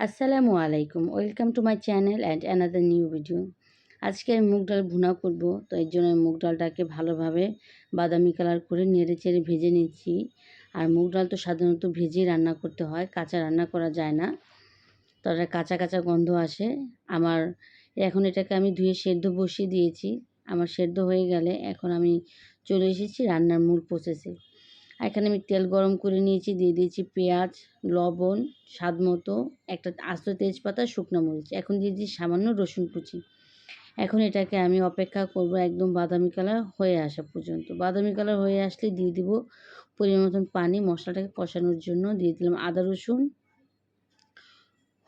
আসসালামু আলাইকুম, welcome to my channel and another new video. আজকে আমি মুগ ডাল ভুনা করব, তো এর জন্য আমি মুগ ডালটাকে ভালোভাবে বাদামি কালার করে নেড়ে চেড়ে ভেজে নিচ্ছি। আর মুগ ডাল তো সাধারণত ভেজেই রান্না করতে হয়, কাঁচা রান্না করা যায় না, তো এটা কাঁচা কাঁচা গন্ধ আসে। আমার এখন এটাকে আমি ধুয়ে সেদ্ধ বসিয়ে দিয়েছি। আমার সেদ্ধ হয়ে গেলে এখন আমি চলে এসেছি রান্নার মূল প্রসেসে। এখানে আমি তেল গরম করে নিয়েছি, দিয়ে দিয়েছি পেঁয়াজ, লবণ, স্বাদ মতো, একটা আস্ত তেজপাতা, শুকনো মরিচ। এখন দিয়ে দিয়েছি সামান্য রসুন কুচি। এখন এটাকে আমি অপেক্ষা করব একদম বাদামি কালার হয়ে আসা পর্যন্ত। বাদামি কালার হয়ে আসলে দিয়ে দিব পরিমাণ মতন পানি। মশলাটাকে কষানোর জন্য দিয়ে দিলাম আদা রসুন,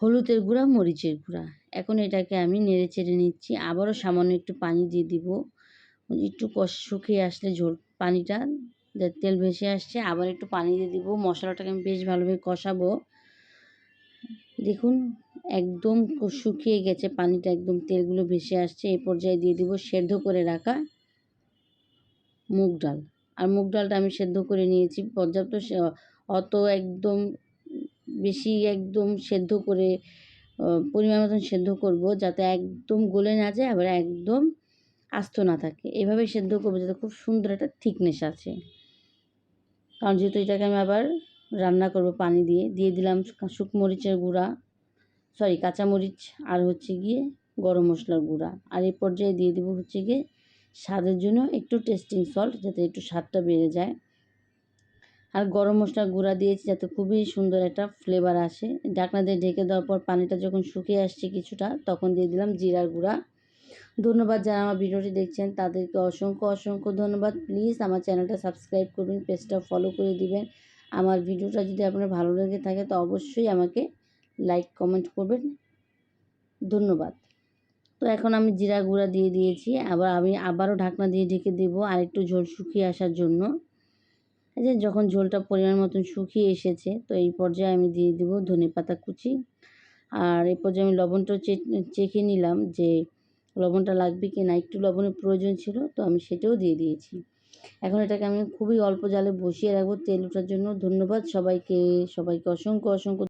হলুদের গুঁড়া, মরিচের গুঁড়া। এখন এটাকে আমি নেড়ে চেড়ে নিচ্ছি। আবারও সামান্য একটু পানি দিয়ে দিব। একটু শুকিয়ে আসলে পানিটা তেল ভেসে আসছে, আবার একটু পানি দিয়ে দিব। মশলাটাকে আমি বেশ ভালোভাবে কষাবো। দেখুন একদম শুকিয়ে গেছে পানিটা, একদম তেলগুলো ভেসে আসছে। এই পর্যায়ে দিয়ে দিব সেদ্ধ করে রাখা মুগ ডাল। আর মুগ ডালটা আমি সেদ্ধ করে নিয়েছি পর্যাপ্ত, অত একদম বেশি একদম সেদ্ধ করে পরিমাণ মতন সেদ্ধ করব, যাতে একদম গলে না যায়, আবার একদম আস্ত না থাকে। এভাবে সেদ্ধ করবো যাতে খুব সুন্দর একটা থিকনেস আছে। কারণ যেহেতু এটাকে আমি আবার রান্না করব পানি দিয়ে। দিয়ে দিলাম শুকমরিচের গুঁড়া, কাঁচামরিচ, আর হচ্ছে গিয়ে গরম মশলার গুঁড়া। আর এই পর্যায়ে দিয়ে দেবো হচ্ছে গিয়ে স্বাদের জন্য একটু টেস্টিং সল্ট, যাতে একটু স্বাদটা বেড়ে যায়। আর গরম মশলার গুঁড়া দিয়েছি যাতে খুবই সুন্দর একটা ফ্লেভার আসে। ঢাকনা দিয়ে ঢেকে দেওয়ার পর পানিটা যখন শুকিয়ে আসছে কিছুটা, তখন দিয়ে দিলাম জিরার গুঁড়া। ধন্যবাদ যারা আমার ভিডিওটি দেখছেন, তাদেরকে অসংখ্য অসংখ্য ধন্যবাদ। প্লিজ আমার চ্যানেলটা সাবস্ক্রাইব করবেন, পেজটা ফলো করে দিবেন। আমার ভিডিওটা যদি আপনার ভালো লেগে থাকে তো অবশ্যই আমাকে লাইক কমেন্ট করবেন। ধন্যবাদ। তো এখন আমি জিরা গুঁড়া দিয়ে দিয়েছি। আমি আবারও ঢাকনা দিয়ে ঢেকে দেবো আর একটু ঝোল শুকিয়ে আসার জন্য। এই যে যখন ঝোলটা পরিমাণ মতন শুকিয়ে এসেছে, তো এই পর্যায়ে আমি দিয়ে দেবো ধনেপাতা কুচি। আর এই পর্যায়ে আমি লবণটাও চেখে নিলাম যে লবণটা লাগবে কি না। একটু লবণের প্রয়োজন ছিল, তো আমি সেটাও দিয়ে দিয়েছি। এখন এটাকে আমি খুবই অল্প জালে বসিয়ে রাখবো তেল ওঠার জন্য। ধন্যবাদ সবাইকে, সবাইকে অসংখ্য অসংখ্য